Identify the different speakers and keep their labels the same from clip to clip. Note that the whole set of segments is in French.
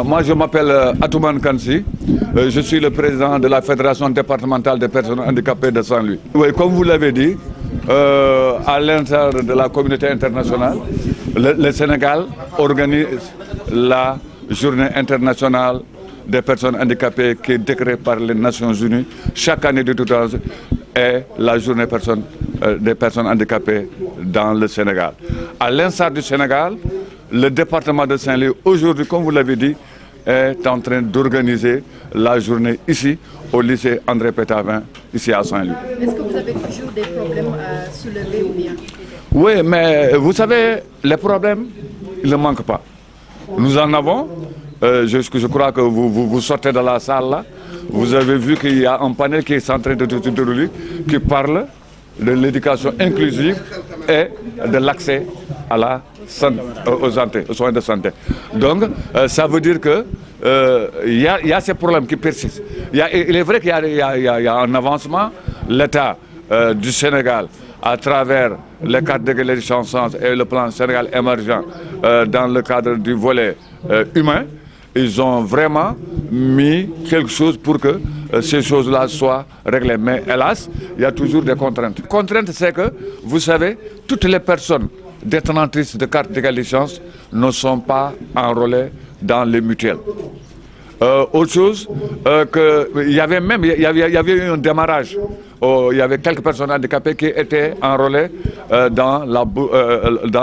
Speaker 1: Moi, je m'appelle Atouman Kansi. Je suis le président de la Fédération départementale des personnes handicapées de Saint-Louis. Oui, comme vous l'avez dit, à l'intérieur de la communauté internationale, le Sénégal organise la journée internationale des personnes handicapées qui est décrétée par les Nations Unies chaque année de 2000 est la journée des personnes handicapées dans le Sénégal. À l'instar du Sénégal, le département de Saint-Louis, aujourd'hui, comme vous l'avez dit, est en train d'organiser la journée ici, au lycée André Pétavin, ici à Saint-Louis.
Speaker 2: Est-ce que vous avez toujours des problèmes à soulever ou bien?
Speaker 1: Oui, mais vous savez, les problèmes, ils ne manquent pas. Nous en avons. Je crois que vous sortez de la salle là. Vous avez vu qu'il y a un panel qui est en train de dérouler, qui parle de l'éducation inclusive et de l'accès à la santé, aux soins de santé. Donc, ça veut dire que il y a ces problèmes qui persistent. Il est vrai qu'il y a un avancement. L'État du Sénégal, à travers les cartes d'égalité des chances et le plan Sénégal émergent dans le cadre du volet humain, ils ont vraiment mis quelque chose pour que ces choses-là soient réglées. Mais hélas, il y a toujours des contraintes. La contrainte, c'est que, vous savez, toutes les personnes détentrices de cartes d'égalité des chances ne sont pas enrôlées dans les mutuelles. Autre chose, il y avait eu un démarrage. Il y avait quelques personnes handicapées qui étaient enrôlées dans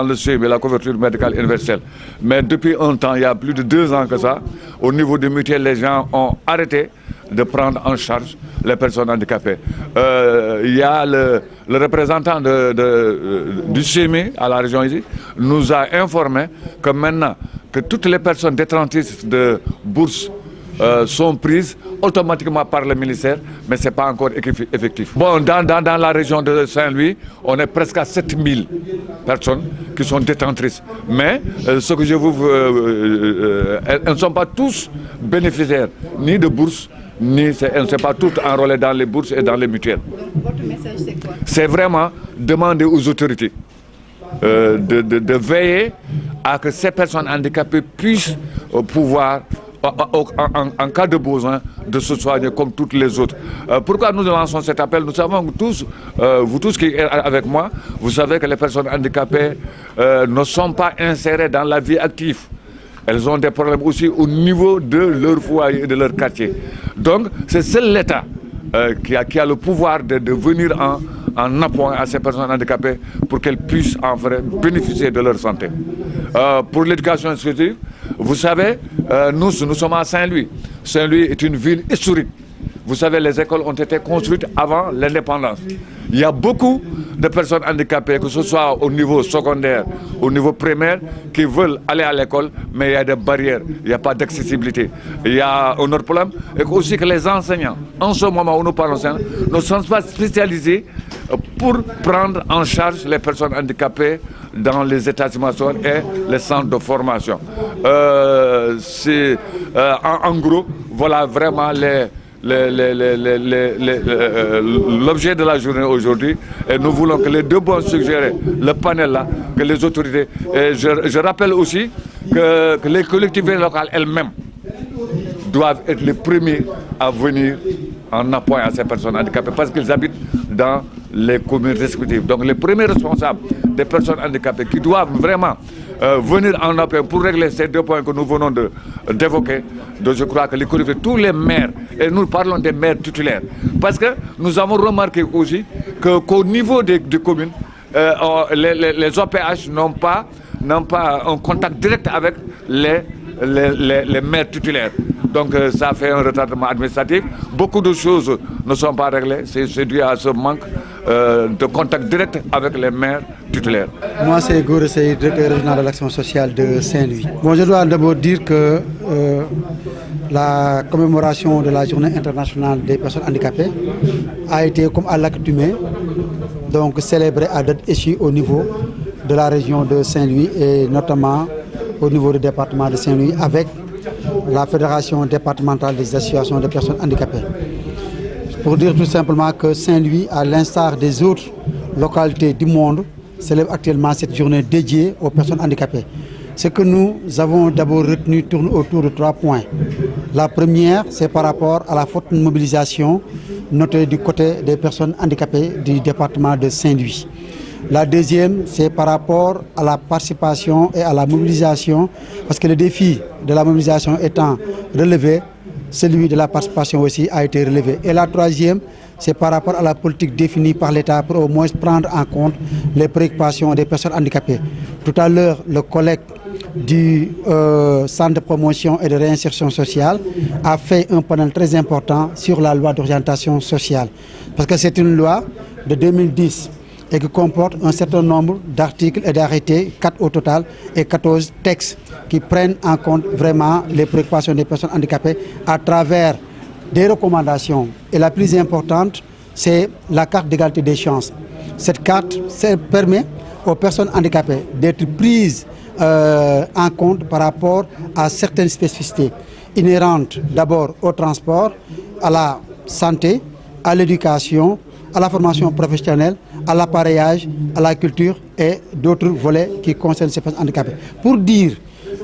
Speaker 1: le suivi, la couverture médicale universelle. Mais depuis un temps, il y a plus de 2 ans que ça, au niveau des mutuelles, les gens ont arrêté de prendre en charge les personnes handicapées. Il y a le représentant du CMI à la région ici nous a informé que maintenant que toutes les personnes détentrices de bourses sont prises automatiquement par le ministère, mais ce n'est pas encore effectif. Bon, dans la région de Saint-Louis, on est presque à 7000 personnes qui sont détentrices. Mais ce que je vous... elles ne sont pas tous bénéficiaires ni de bourses, elles ne sont pas toutes enrôlées dans les bourses et dans les mutuelles.
Speaker 2: Donc, votre message, c'est quoi? C'est
Speaker 1: vraiment demander aux autorités de veiller à que ces personnes handicapées puissent pouvoir, en cas de besoin, de se soigner comme toutes les autres. Pourquoi nous lançons cet appel? Nous savons que tous, vous tous qui êtes avec moi, vous savez que les personnes handicapées ne sont pas insérées dans la vie active. Elles ont des problèmes aussi au niveau de leur foyer et de leur quartier. Donc, c'est seul l'État qui a le pouvoir de venir en appui à ces personnes handicapées pour qu'elles puissent en vrai bénéficier de leur santé. Pour l'éducation inclusive, vous savez, nous sommes à Saint-Louis. Saint-Louis est une ville historique. Vous savez, les écoles ont été construites avant l'indépendance. Il y a beaucoup de personnes handicapées, que ce soit au niveau secondaire, au niveau primaire, qui veulent aller à l'école, mais il y a des barrières, il n'y a pas d'accessibilité. Il y a un autre problème, et aussi que les enseignants, en ce moment où nous parlons, ne sont pas spécialisés pour prendre en charge les personnes handicapées dans les établissements et les centres de formation. En gros, voilà vraiment l'objet de la journée aujourd'hui, et nous voulons que les deux bons suggérer le panel là, que les autorités, et je rappelle aussi que les collectivités locales elles-mêmes doivent être les premiers à venir en appui à ces personnes handicapées parce qu'ils habitent dans les communes respectives. Donc les premiers responsables des personnes handicapées qui doivent vraiment venir en appui pour régler ces 2 points que nous venons d'évoquer. Donc je crois que les collectivités, tous les maires, et nous parlons des maires titulaires, parce que nous avons remarqué aussi qu'au niveau des communes, les OPH n'ont pas un contact direct avec les maires titulaires. Donc ça fait un retardement administratif. Beaucoup de choses ne sont pas réglées. C'est dû à ce manque de contact direct avec les maires titulaires.
Speaker 3: Moi, c'est Gora Sey, directeur régional de l'action sociale de Saint-Louis. Bon, je dois d'abord dire que la commémoration de la Journée internationale des personnes handicapées a été, comme à l'accoutumée, donc célébrée à date échue au niveau de la région de Saint-Louis et notamment au niveau du département de Saint-Louis avec la Fédération départementale des associations de personnes handicapées. Pour dire tout simplement que Saint-Louis, à l'instar des autres localités du monde, célèbre actuellement cette journée dédiée aux personnes handicapées. Ce que nous avons d'abord retenu tourne autour de 3 points. La première, c'est par rapport à la forte mobilisation notée du côté des personnes handicapées du département de Saint-Louis. La deuxième, c'est par rapport à la participation et à la mobilisation, parce que le défi de la mobilisation étant relevé, celui de la participation aussi a été relevé. Et la troisième, c'est par rapport à la politique définie par l'État pour au moins prendre en compte les préoccupations des personnes handicapées. Tout à l'heure, le collègue du Centre de promotion et de réinsertion sociale a fait un panel très important sur la loi d'orientation sociale. Parce que c'est une loi de 2010 et qui comporte un certain nombre d'articles et d'arrêtés, 4 au total, et 14 textes qui prennent en compte vraiment les préoccupations des personnes handicapées à travers des recommandations. Et la plus importante, c'est la carte d'égalité des chances. Cette carte permet aux personnes handicapées d'être prises en compte par rapport à certaines spécificités inhérentes d'abord au transport, à la santé, à l'éducation, à la formation professionnelle, à l'appareillage, à la culture et d'autres volets qui concernent ces personnes handicapées. Pour dire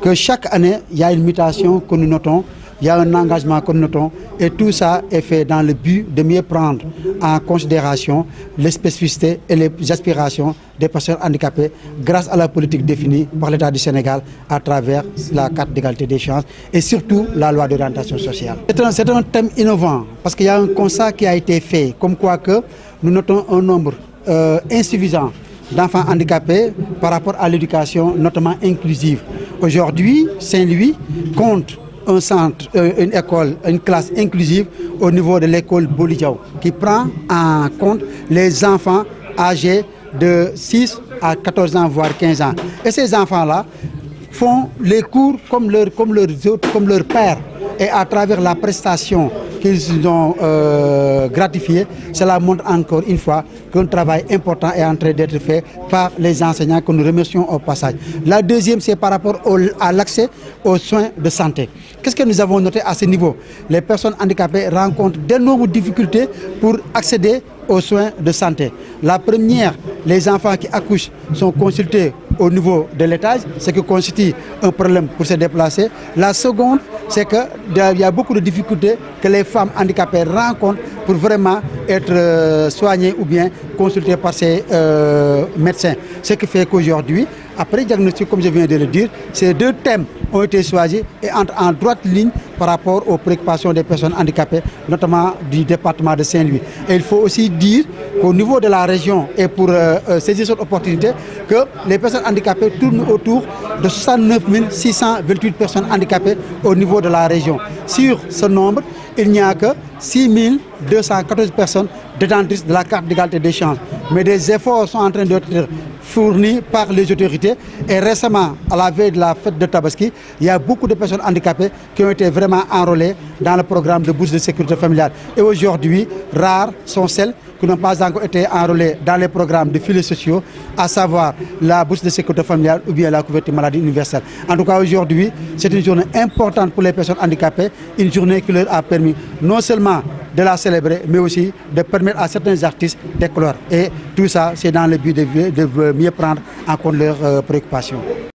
Speaker 3: que chaque année, il y a une mutation que nous notons, il y a un engagement que nous notons et tout ça est fait dans le but de mieux prendre en considération les spécificités et les aspirations des personnes handicapées grâce à la politique définie par l'État du Sénégal à travers la carte d'égalité des chances et surtout la loi d'orientation sociale. C'est un thème innovant parce qu'il y a un constat qui a été fait comme quoi que nous notons un nombre insuffisant d'enfants handicapés par rapport à l'éducation notamment inclusive. Aujourd'hui, Saint-Louis compte un centre, une école, une classe inclusive au niveau de l'école Bolidiao qui prend en compte les enfants âgés de 6 à 14 ans, voire 15 ans. Et ces enfants-là font les cours comme leurs pères. Et à travers la prestation qu'ils ont gratifiée, cela montre encore une fois qu'un travail important est en train d'être fait par les enseignants que nous remercions au passage. La deuxième, c'est par rapport à l'accès aux soins de santé. Qu'est-ce que nous avons noté à ce niveau? Les personnes handicapées rencontrent d'énormes difficultés pour accéder aux soins de santé. La première, les enfants qui accouchent sont consultés au niveau de l'étage, ce qui constitue un problème pour se déplacer. La seconde, c'est qu'il y a beaucoup de difficultés que les femmes handicapées rencontrent pour vraiment être soignées ou bien consultées par ces médecins. Ce qui fait qu'aujourd'hui, après diagnostic, comme je viens de le dire, ces deux thèmes ont été choisis et entrent en droite ligne par rapport aux préoccupations des personnes handicapées, notamment du département de Saint-Louis. Et il faut aussi dire qu'au niveau de la région, et pour saisir cette opportunité, que les personnes handicapées tournent autour de 69 628 personnes handicapées au niveau de la région. Sur ce nombre, il n'y a que 6 214 personnes détentrices de la carte d'égalité des chances. Mais des efforts sont en train d'être fournis par les autorités. Et récemment, à la veille de la fête de Tabaski, il y a beaucoup de personnes handicapées qui ont été vraiment enrôlées dans le programme de bourse de sécurité familiale. Et aujourd'hui, rares sont celles qui n'ont pas encore été enrôlées dans les programmes de filets sociaux, à savoir la bourse de sécurité familiale ou bien la couverture maladie universelle. En tout cas, aujourd'hui, c'est une journée importante pour les personnes handicapées, une journée qui leur a permis non seulement de la célébrer, mais aussi de permettre à certains artistes d'éclore. Et tout ça, c'est dans le but de mieux prendre en compte leurs préoccupations.